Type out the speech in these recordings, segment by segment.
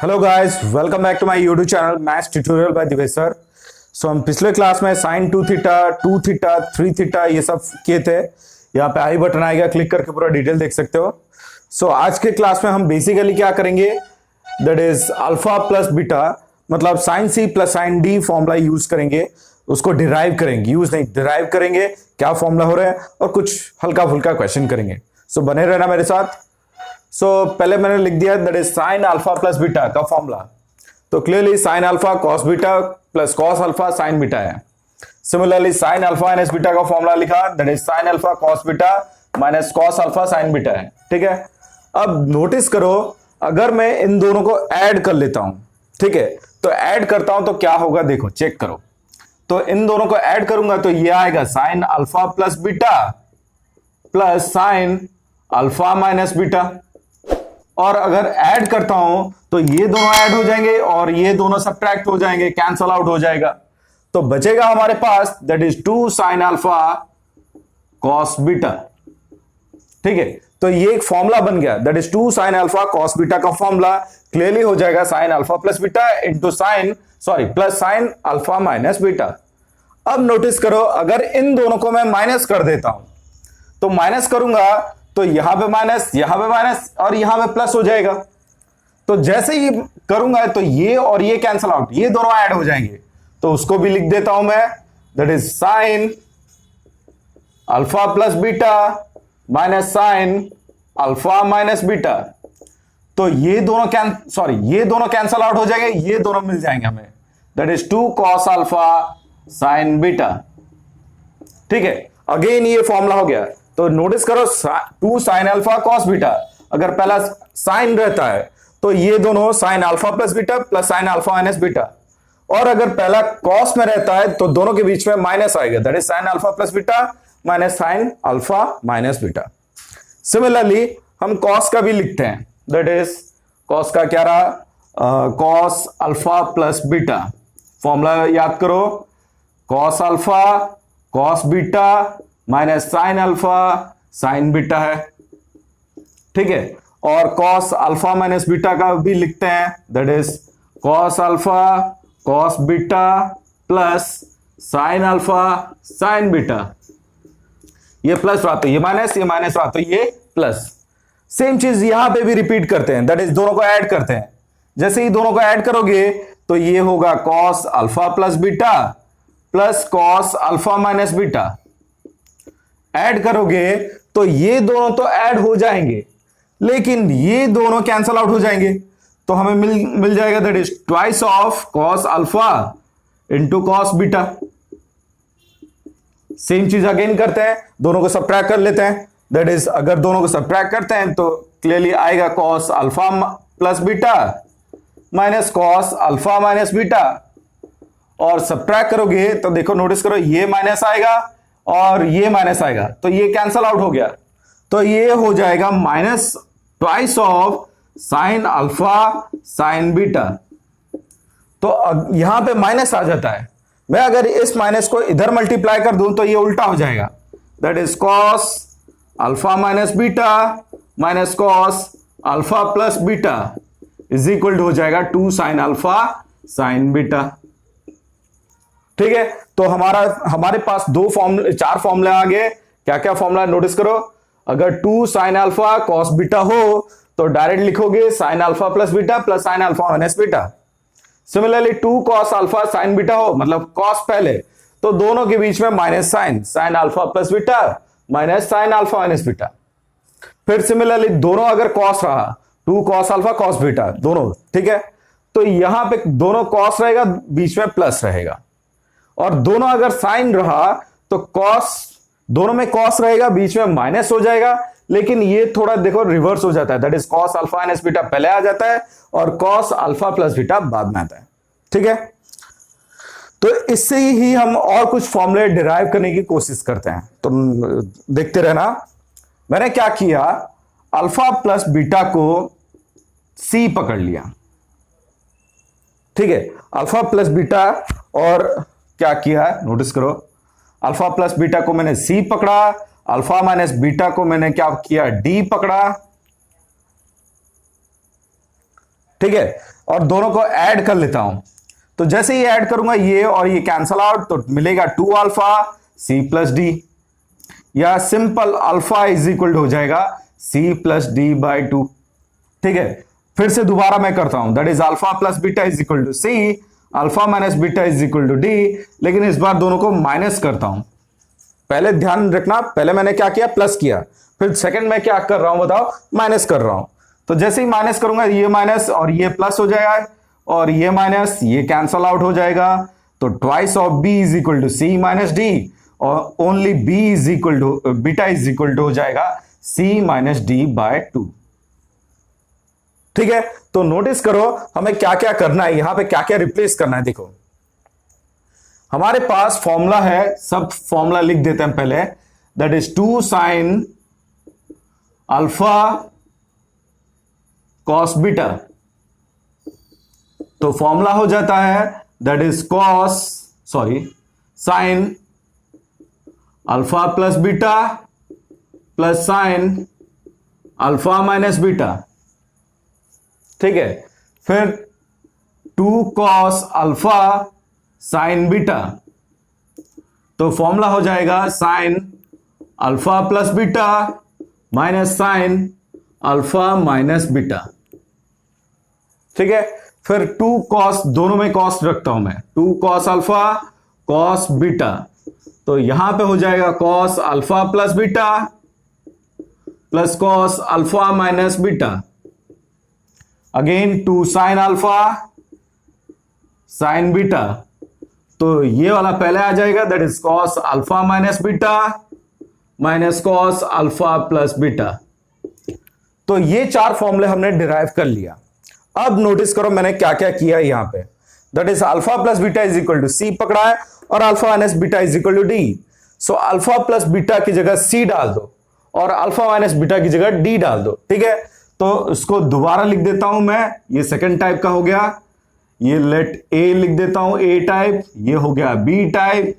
Hello guys, welcome back to my YouTube channel maths tutorial by Divesh sir. So हम पिछले class में sign 2 theta 2 theta 3 theta ये सब किए थे। यहाँ पे आई बटन आएगा, क्लिक करके पूरा डिटेल देख सकते हो। सो आज के क्लास में हम बेसिकली क्या करेंगे, that is alpha plus beta, मतलब sine C plus sine D formula use करेंगे, उसको डिराइव करेंगे, यूज नहीं डिराइव करेंगे, क्या फॉर्मूला हो रहा है और कुछ हल्का फुल्का क्वेश्चन करेंगे। सो बने रहना मेरे साथ। पहले मैंने लिख दिया that is sine alpha plus beta का फॉर्मूला। तो clearly sine alpha cos beta plus cos alpha sine beta है। Similarly sine alpha minus beta का फॉर्मूला लिखा that is sine alpha cos beta minus cos alpha sine beta है। ठीक है, अब notice करो, अगर मैं इन दोनों को ऐड कर लेता हूं, ठीक है, तो ऐड करता हूं तो क्या होगा, देखो चेक करो। तो इन दोनों को ऐड करूंगा तो ये आएगा sign alpha plus beta plus sine alpha minus beta. और अगर ऐड करता हूं तो ये दोनों ऐड हो जाएंगे और ये दोनों सब्ट्रैक्ट हो जाएंगे, कैंसल आउट हो जाएगा। तो बचेगा हमारे पास that is 2 sine alpha cos beta. ठीक है, तो ये एक फॉर्मूला बन गया that is 2 sine alpha cos beta का फॉर्मूला क्लियरली हो जाएगा sine alpha plus beta into plus sine alpha minus beta. अब नोटिस करो, अगर इन दोनों को मैं माइनस कर देता हूं तो माइनस करूंगा तो यहां पे माइनस और यहां पे प्लस हो जाएगा। तो जैसे ही करूंगा तो ये और ये कैंसल आउट, ये दोनों ऐड हो जाएंगे। तो उसको भी लिख देता हूं मैं, that is sine alpha plus beta minus sign alpha minus beta. तो ये दोनों कैंसल आउट हो जाएंगे, ये दोनों मिल जाएंगे हमें, that is 2 cos alpha sine beta. ठीक है, अगेन ये फॉर्मूला हो गया। तो नोटिस करो 2 साइन अल्फा कॉस बीटा, अगर पहला साइन रहता है तो ये दोनों sign alpha plus beta plus sine alpha minus beta, और अगर पहला कॉस में रहता है तो दोनों के बीच में माइनस आएगा, that is sine alpha plus beta minus sign alpha minus beta. Similarly हम कॉस का भी लिखते हैं, दैट इज कॉस का क्या रहा, cos alpha plus beta. Formula याद करो, cos alpha cos beta minus sine alpha sine beta है। ठीक है, और कॉस अल्फा माइनस बीटा का भी लिखते हैं, that is cos alpha cos beta plus sine alpha sine beta. ये प्लस रहा तो ये माइनस रहा तो ये प्लस। सेम चीज यहां पे भी रिपीट करते हैं, दैट इज दोनों को ऐड करते हैं। जैसे ही दोनों को ऐड करोगे तो ये होगा cos alpha plus beta plus cos alpha minus beta. Add करोगे तो ये दोनों तो ऐड हो जाएंगे, लेकिन ये दोनों कैंसल आउट हो जाएंगे। तो हमें मिल जाएगा that is twice of cos alpha into cos beta. Same चीज अगेन करते हैं, दोनों को सब्ट्रैक्ट कर लेते हैं, दैट इज अगर दोनों को सब्ट्रैक्ट करते हैं तो क्लियरली आएगा cos alpha plus beta minus cos alpha minus beta. और सब्ट्रैक्ट करोगे तो देखो, नोटिस करो, ये माइनस आएगा और ये माइनस आएगा, तो ये कैंसल आउट हो गया। तो ये हो जाएगा minus twice of sine alpha sine beta. तो यहां पे माइनस आ जाता है, मैं अगर इस माइनस को इधर मल्टीप्लाई कर दूं तो ये उल्टा हो जाएगा, that is cos alpha minus beta minus cos alpha plus beta is equal to हो जाएगा 2 साइन अल्फा साइन बीटा। ठीक है, तो हमारे पास 4 फॉर्मूले आ गए। क्या क्या फॉर्मूला नोटिस करो, अगर 2 साइन अल्फा कॉस बीटा हो तो डायरेक्ट लिखोगे sign alpha plus beta plus sine alpha minus beta. Similarly 2 cos alpha sine beta हो, मतलब कॉस पहले, तो दोनों के बीच में minus sign alpha plus beta minus sign alpha minus beta. फिर सिमिलरली दोनों अगर कॉस रहा, 2 कॉस अल्फा कॉस बीटा दोनों, ठीक है, तो यहां पे दोनों कॉस रहेगा, बीच में प्लस रहेगा। और दोनों अगर साइन रहा तो कॉस, दोनों में कॉस रहेगा, बीच में माइनस हो जाएगा, लेकिन ये थोड़ा देखो रिवर्स हो जाता है, that is cos alpha minus beta पहले आ जाता है और कॉस अल्फा प्लस बीटा बाद में आता है। ठीक है, तो इससे ही हम और कुछ फॉर्मूले डिराइव करने की कोशिश करते हैं, तो देखते रहना। मैंने क्या किया, अल्फा प्लस बीटा को सी पकड़ लिया। ठीक है, अल्फा प्लस बीटा, और क्या किया नोटिस करो, अल्फा प्लस बीटा को मैंने सी पकड़ा, अल्फा माइनस बीटा को मैंने क्या किया, डी पकड़ा। ठीक है, और दोनों को ऐड कर लेता हूं। तो जैसे ही ऐड करूंगा ये और ये कैंसल आउट, तो मिलेगा 2 अल्फा सी प्लस डी, या सिंपल अल्फा इज इक्वल हो जाएगा सी प्लस डी बाई 2। ठीक है, फिर से दोबारा मैं करता हूं, that is alpha plus beta is equal to C, alpha minus beta is equal to D, लेकिन इस बार दोनों को माइनस करता हूं। पहले ध्यान रखना, पहले मैंने क्या किया, प्लस किया, फिर सेकंड में क्या कर रहा हूं बताओ, माइनस कर रहा हूं। तो जैसे ही माइनस करूंगा ये माइनस और ये प्लस हो जाएगा, और ये माइनस ये कैंसल आउट हो जाएगा। तो twice of B is equal to C minus D, और only B is equal to beta is equal to हो जाएगा सी माइनस डी बाय 2। ठीक है, तो नोटिस करो हमें क्या क्या करना है, यहां पे क्या क्या रिप्लेस करना है। देखो हमारे पास फॉर्मूला है, सब फॉर्मूला लिख देते हैं पहले, that is 2 sine alpha cos beta. तो फॉर्मूला हो जाता है that is sine alpha plus beta plus sine alpha minus beta. ठीक है, फिर 2 कॉस अल्फा साइन बीटा, तो फॉर्मूला हो जाएगा sine alpha plus beta minus sign alpha minus beta. ठीक है, फिर 2 कॉस, दोनों में कॉस रखता हूं मैं, 2 कॉस अल्फा कॉस बीटा, तो यहां पे हो जाएगा cos alpha plus beta plus cos alpha minus beta. Again 2 sine alpha sine beta, तो ये वाला पहले आ जाएगा, that is cos alpha minus beta minus cos alpha plus beta. तो ये 4 फॉर्मूले हमने डिराइव कर लिया। अब नोटिस करो मैंने क्या क्या किया यहां पे, that is alpha plus beta is equal to C पकड़ा है, और alpha minus beta is equal to D. So alpha plus beta की जगह सी डाल दो और अल्फा माइनस बीटा की जगह डी डाल दो। ठीक है, तो इसको दोबारा लिख देता हूं मैं, ये सेकंड टाइप का हो गया, ये लेट ए लिख देता हूं, ए टाइप, ये हो गया बी टाइप,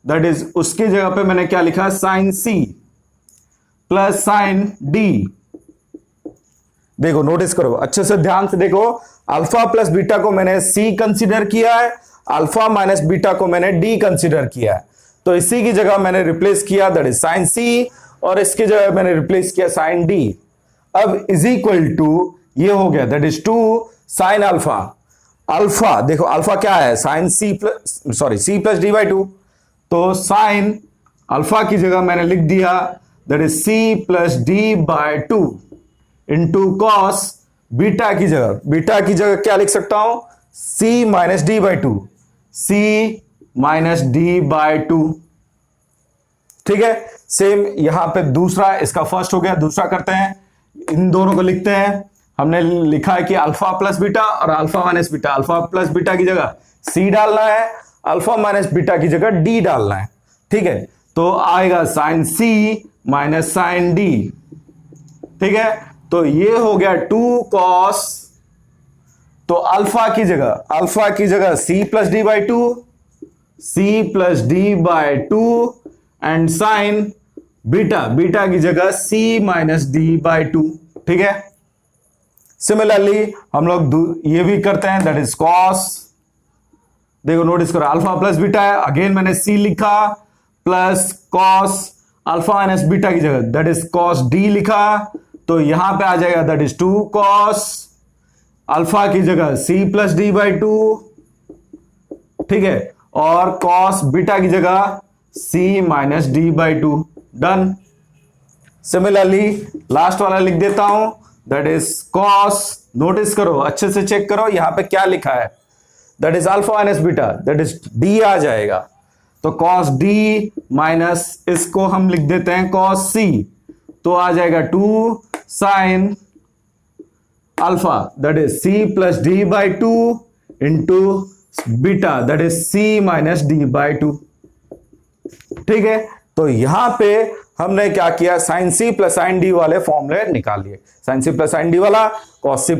दैट इज उसकी जगह पे मैंने क्या लिखा, sine C plus sine D. देखो नोटिस करो, अच्छे से ध्यान से देखो, अल्फा प्लस बीटा को मैंने सी कंसीडर किया है, अल्फा माइनस बीटा को मैंने डी कंसीडर किया है। तो इसी की जगह मैंने रिप्लेस किया, दैट इज साइन सी, और इसकी जगह मैंने रिप्लेस किया साइन डी। अब इज इक्वल टू ये हो गया, that is 2 sine alpha, alpha देखो अल्फा क्या है, sine C plus C plus D by 2, तो साइन अल्फा की जगह मैंने लिख दिया that is C plus D by 2 into cos beta की जगह क्या लिख सकता हूं, C minus D by 2, C minus D by 2। ठीक है, सेम यहां पे दूसरा, इसका फर्स्ट हो गया, दूसरा करते हैं, इन दोनों को लिखते हैं। हमने लिखा है कि अल्फा प्लस बीटा और alpha minus beta, alpha plus beta की जगह सी डालना है, अल्फा माइनस बीटा की जगह डी डालना है। ठीक है, तो आएगा sign C minus sine D. ठीक है, तो ये हो गया 2 कॉस, तो अल्फा की जगह C plus D by 2, C plus D by 2, and sine beta की जगह सी माइनस डी बाई 2। ठीक है, सिमिलरली हम लोग ये भी करते हैं, दैट इज कॉस, देखो नोटिस करो अल्फा प्लस बीटा है, अगेन मैंने सी लिखा, plus cos alpha minus beta की जगह दैट इज कॉस डी लिखा, तो यहां पे आ जाएगा दैट इज 2 कॉस अल्फा की जगह सी प्लस डी बाई 2। ठीक है, और कॉस बीटा की जगह C minus D by 2। Done. Similarly last वाला लिख देता हूं, दैट इज कॉस, नोटिस करो अच्छे से चेक करो यहां पे क्या लिखा है, that is alpha minus beta, that is D आ जाएगा, तो कॉस डी माइनस इसको हम लिख देते हैं कॉस सी, तो आ जाएगा 2 sine alpha that is C plus D by 2 into beta that is C minus D by 2। ठीक है, तो यहां पे हमने क्या किया, sine C plus sine D वाले फॉर्मूले निकाल लिए, sine C plus sine D वाला, cos C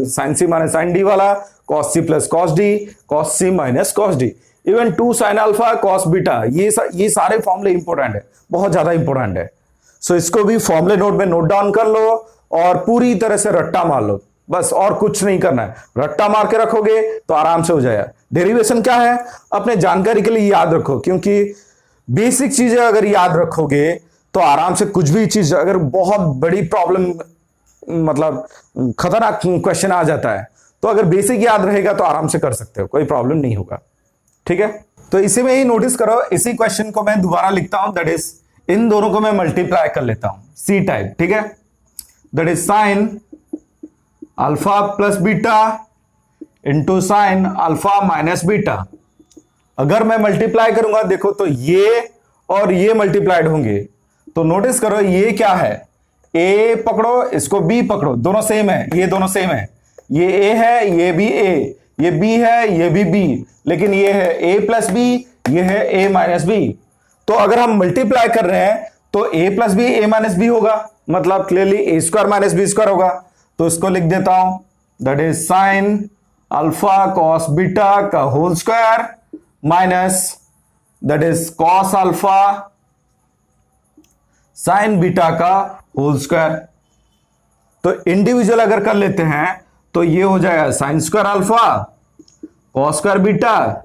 sine C minus sine D वाला, cos C plus cos D, cos C minus cos D, even 2 sine alpha cos beta, ये सारे फॉर्मूले important है, बहुत ज्यादा इंपॉर्टेंट है। सो इसको भी फॉर्मूले नोट में नोट डाउन कर लो और पूरी तरह से रट्टा मार लो। बस, और कुछ नहीं करना है, रट्टा मार के रखोगे तो आराम से हो जाएगा। डेरिवेशन क्या है अपने जानकारी के लिए याद रखो, क्योंकि बेसिक चीजें अगर याद रखोगे तो आराम से कुछ भी चीज, अगर बहुत बड़ी प्रॉब्लम मतलब खतरनाक क्वेश्चन आ जाता है तो अगर बेसिक याद रहेगा तो आराम से कर सकते हो, कोई प्रॉब्लम नहीं होगा। ठीक है, तो इसी में ही नोटिस करो, इसी क्वेश्चन को मैं दोबारा लिखता हूं, दैट इज इन दोनों को मैं मल्टीप्लाई कर लेता हूं, सी टाइप। ठीक है, that is sine alpha plus beta into sine alpha minus beta. अगर मैं मल्टीप्लाई करूंगा देखो तो ये और ये मल्टीप्लाइड होंगे, तो नोटिस करो ये क्या है, ए पकड़ो, इसको बी पकड़ो, दोनों सेम है, ये दोनों सेम है, ये ए है, ये भी ए, ये बी है, ये भी बी, लेकिन ये है ए प्लस बी, ये है ए माइनस बी। तो अगर हम मल्टीप्लाई कर रहे हैं तो A plus B A minus B होगा, मतलब clearly A square minus B square होगा। तो इसको लिख देता हूं, that is sine alpha cos beta का whole square minus that is cos alpha sine beta का होल स्क्वायर। तो इंडिविजुअल अगर कर लेते हैं तो ये हो जाएगा sine square alpha cos square beta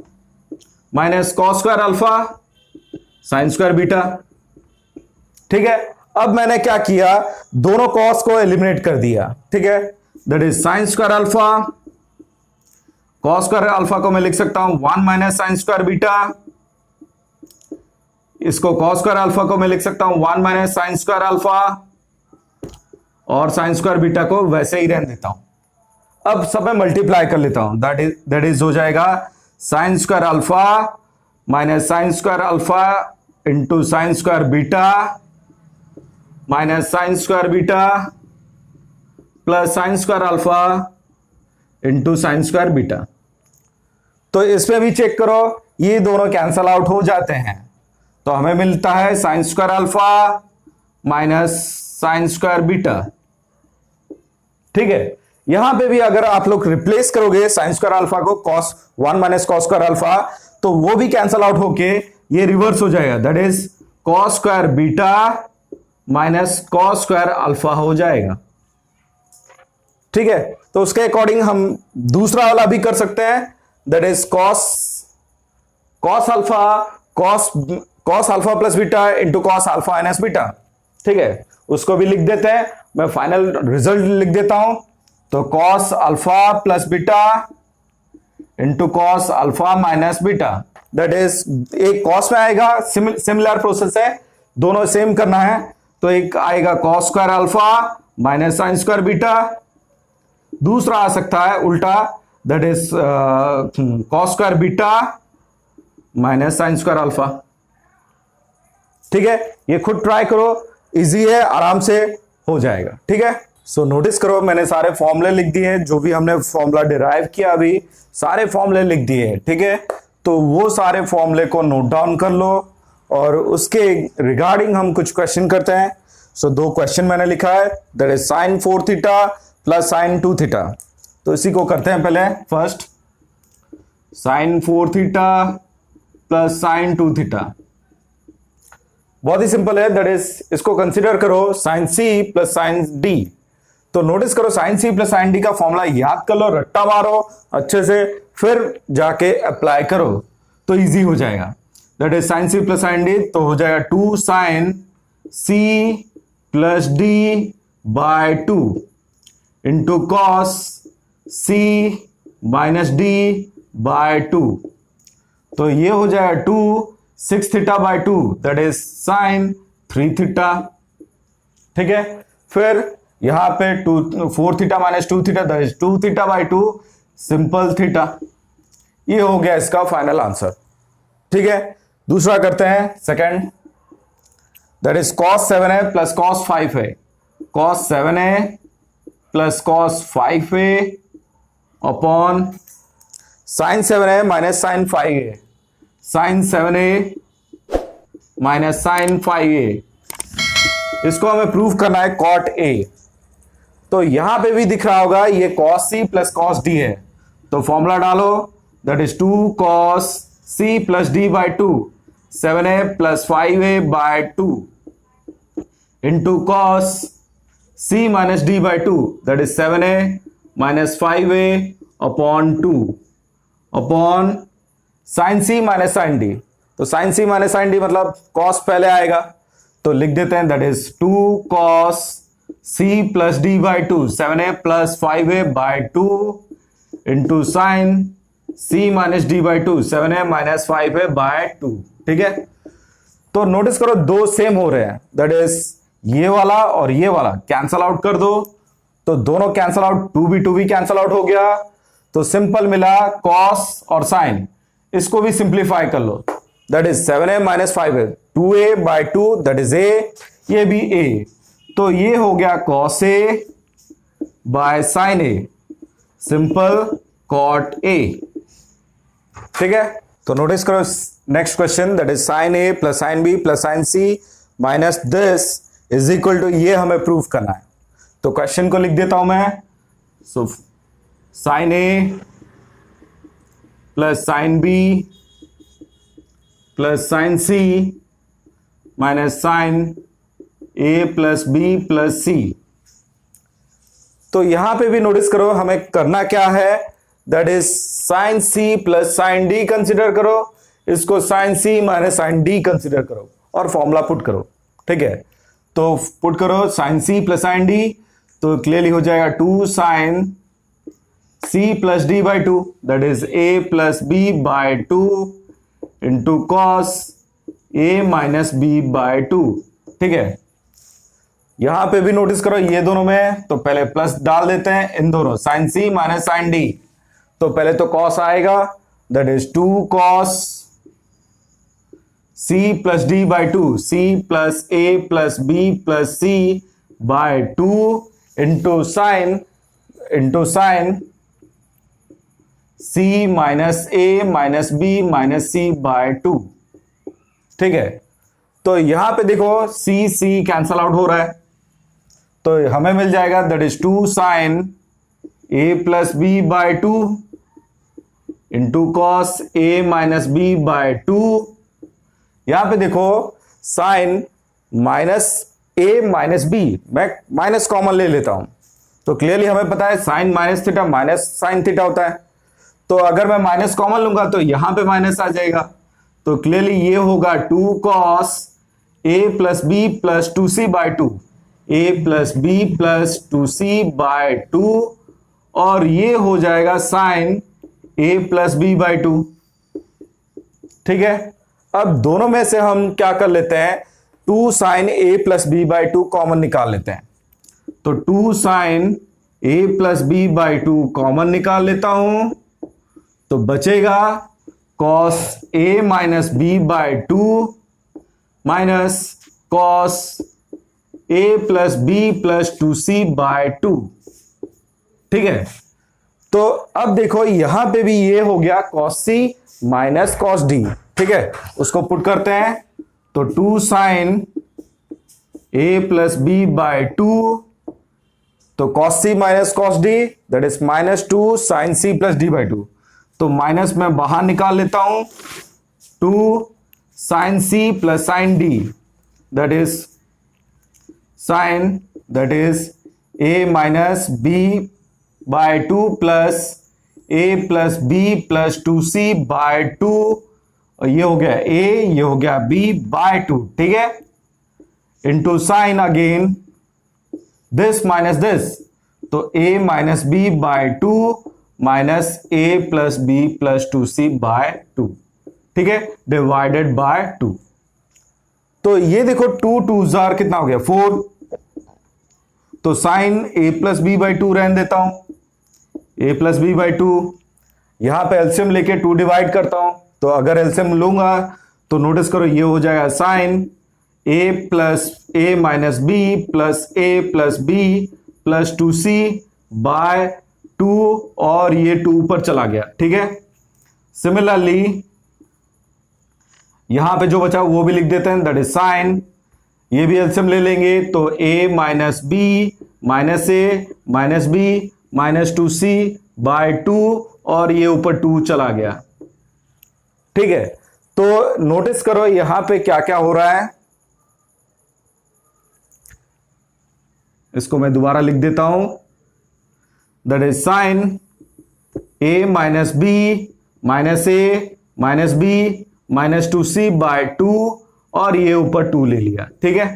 minus cos square alpha sine square beta. ठीक है, अब मैंने क्या किया, दोनों कॉस को एलिमिनेट कर दिया। ठीक है, that is sign square alpha cos square alpha को मैं लिख सकता हूं 1 माइनस साइन स्क्वायर बीटा, इसको कॉस स्क्वायर अल्फा को मैं लिख सकता हूं 1 माइनस साइन स्क्वायर अल्फा, और साइन स्क्वायर बीटा को वैसे ही रहने देता हूं। अब सब में मल्टीप्लाई कर लेता हूं, दैट इज हो जाएगा sine square alpha minus sign square alpha into sine square beta minus sign square beta plus sign square alpha into sine square beta. तो इसमें भी चेक करो, ये दोनों कैंसल आउट हो जाते हैं, तो हमें मिलता है sign square alpha minus sign square beta. ठीक है, यहां पे भी अगर आप लोग रिप्लेस करोगे साइन स्क्वायर अल्फा को cos 1 minus cos square alpha, तो वो भी कैंसल आउट होके ये रिवर्स हो जाएगा, that is cos square beta minus cos square alpha हो जाएगा। ठीक है, तो उसके अकॉर्डिंग हम दूसरा वाला भी कर सकते हैं, that is cos alpha cos alpha plus beta into cos alpha minus beta. ठीक है, उसको भी लिख देते हैं, मैं फाइनल रिजल्ट लिख देता हूं, तो cos alpha plus beta into cos alpha minus beta, that is एक कॉस में आएगा, सिमिलर प्रोसेस है, दोनों सेम करना है, तो एक आएगा cos square alpha minus sign square beta, दूसरा आ सकता है उल्टा, that is cos square beta minus sign square alpha. ठीक है, ये खुद ट्राई करो, इजी है, आराम से हो जाएगा। ठीक है, सो नोटिस करो मैंने सारे फॉर्मूले लिख दिए, जो भी हमने फॉर्मूला डिराइव किया अभी सारे फॉर्मूले लिख दिए। ठीक है, तो वो सारे फॉर्मूले को नोट डाउन कर लो और उसके रिगार्डिंग हम कुछ क्वेश्चन करते हैं। सो 2 क्वेश्चन मैंने लिखा है, that is sine 4 theta plus sine 2 theta. तो इसी को करते हैं पहले। First sine 4 theta plus sine 2 theta, बहुत ही सिंपल है, दैट इज इसको कंसीडर करो sine C plus sine D. तो नोटिस करो sine C plus sine D का फॉर्मूला याद कर लो, रट्टा मारो अच्छे से, फिर जाके अप्लाई करो तो इजी हो जाएगा। That is sine C plus sine D, तो हो जाएगा 2 sine C plus D by 2 into cos C minus D by 2, तो ये हो जाएगा 2 6 theta by 2, that is sine 3 theta. ठीक है, फिर यहां पे 4 theta minus 2 theta, that is 2 theta by 2 simple theta. ये हो गया इसका फाइनल आंसर। ठीक है, दूसरा करते हैं second, that is cos 7a plus cos 5a, cos 7a plus cos 5a upon sin 7a minus sin 5a, sin 7a minus sin 5a। इसको हमें प्रूव करना है cot a, तो यहां पे भी दिख रहा होगा ये cos c plus cos d है, तो फॉर्मूला डालो, that is 2 cos c plus d by 2 7a plus 5a by 2 into cos c minus d by 2, that is 7a minus 5a upon 2 upon sine C minus sine D. तो sine C minus sine D मतलब cos पहले आएगा, तो लिख देते हैं that is 2 cos C plus D by 2, 7a plus 5a by 2 into sine C minus D by 2, 7a minus 5a by 2। ठीक है, तो नोटिस करो दो सेम हो रहे हैं, दैट इज ये वाला और ये वाला कैंसल आउट कर दो, तो दोनों कैंसल आउट, 2 भी कैंसल आउट हो गया, तो सिंपल मिला कॉस और साइन। इसको भी सिंप्लीफाई कर लो, that is 7a minus 5a, 2a by 2 that is a, ये भी a, तो ये हो गया cos a by sine a, simple cot a। ठीक है, तो नोटिस करो next question, that is sine a plus sine b plus sine c minus this is equal to, ये हमें प्रूव करना है। तो क्वेश्चन को लिख देता हूं मैं, so sine a plus sine b plus sine c minus sine a plus b plus c। तो यहां पे भी नोटिस करो हमें करना क्या है, that is sine c plus sine d consider करो, इसको sine c minus sine d consider करो और फॉर्मूला पुट करो। ठीक है, तो पुट करो sine c plus sine d, तो क्लियरली हो जाएगा 2 sine c plus d by 2 that is a plus b by 2 into cos a minus b by 2। ठीक है, यहां पे भी नोटिस करो ये दोनों में, तो पहले प्लस डाल देते हैं इन दोनों, sine c minus sine d, तो पहले तो कॉस आएगा that is 2 cos c plus d by 2, c plus a plus b plus c by 2 into sine c minus a minus b minus c by 2। ठीक है, तो यहां पे देखो c कैंसल आउट हो रहा है, तो हमें मिल जाएगा that is 2 sine a plus b by 2 into cos a minus b by 2। यहां पे देखो sine minus a minus b, मैं माइनस कॉमन ले लेता हूं, तो क्लियरली हमें पता है sine minus theta minus sine theta होता है, तो अगर मैं माइनस कॉमन लूंगा तो यहां पे माइनस आ जाएगा, तो क्लियरली ये होगा 2 cos a plus b plus 2c by 2, a plus b plus 2c by 2, और ये हो जाएगा sine a plus b by 2। ठीक है, अब दोनों में से हम क्या कर लेते हैं, 2 sine a plus b by 2 common निकाल लेते हैं, तो 2 sine a plus b by 2 common निकाल लेता हूं, तो बचेगा cos a minus b by 2 minus cos a plus b plus 2c by 2। ठीक है, तो अब देखो यहां पे भी ये हो गया cos c minus cos d। ठीक है, उसको पुट करते हैं, तो 2 sine a plus b by 2, तो cos c minus cos d that is minus 2 sine c plus d by 2, तो माइनस में बाहर निकाल लेता हूं, 2 sine c plus sine d that is sine that is a minus b by 2 plus a plus b plus 2c by 2, और ये हो गया a, ये हो गया b बाय 2। ठीक है, into sine again this minus this, तो a minus b by 2 minus a plus b plus 2c by 2। ठीक है, डिवाइडेड बाय 2, तो ये देखो 2 2 जार कितना हो गया 4, तो sine a plus b by 2 रहने देता हूं, a प्लस b बाई 2, यहां पे एलसीएम लेके 2 डिवाइड करता हूं, तो अगर एलसीएम लूंगा तो नोटिस करो ये हो जाएगा sine a plus a minus b plus a plus b plus 2c by 2, और ये 2 ऊपर चला गया। ठीक है, सिमिलरली यहां पे जो बचा वो भी लिख देते हैं, दैट इज साइन, ये भी एलसीएम ले लेंगे, तो a minus b minus a minus b minus 2c by 2, और ये ऊपर 2 चला गया। ठीक है, तो नोटिस करो यहां पे क्या क्या हो रहा है, इसको मैं दोबारा लिख देता हूं, that is sine a minus b minus a minus b minus 2c by 2 और ये ऊपर 2 ले लिया। ठीक है,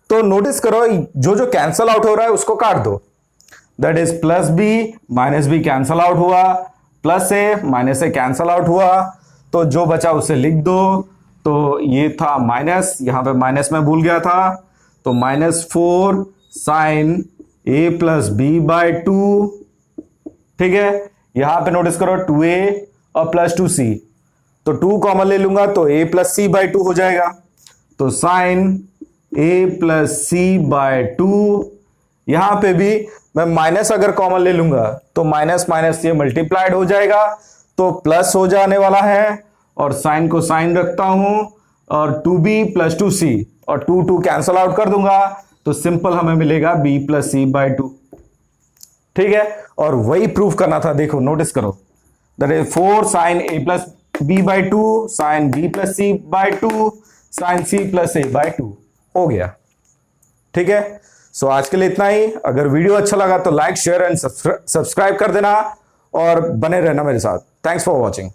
तो नोटिस करो जो जो कैंसल आउट हो रहा है उसको काट दो। That is plus b minus b cancel out हुआ, plus a minus a cancel out हुआ, तो जो बचा उसे लिख दो। तो ये था माइनस, यहां पे माइनस में भूल गया था, तो -4 साइन ए प्लस बी बाय 2। ठीक है, यहां पे नोटिस करो 2a और प्लस 2c, तो 2 कॉमन ले लूंगा तो a प्लस सी बाय 2 हो जाएगा। तो sine a plus c by 2, यहां पे भी मैं माइनस अगर कॉमन ले लूंगा तो माइनस माइनस ये मल्टीप्लाइड हो जाएगा तो प्लस हो जाने वाला है, और साइन को साइन रखता हूं और 2b प्लस 2c और 2 कैंसल आउट कर दूंगा तो सिंपल हमें मिलेगा b प्लस सी बाय 2। ठीक है, और वही प्रूफ करना था। देखो नोटिस करो, that is 4 sine a plus b by 2 sine b plus c by 2 sine c plus a by 2 हो गया। ठीक है, सो आज के लिए इतना ही। अगर वीडियो अच्छा लगा तो लाइक शेयर एंड सब्सक्राइब कर देना और बने रहना मेरे साथ। Thanks for watching.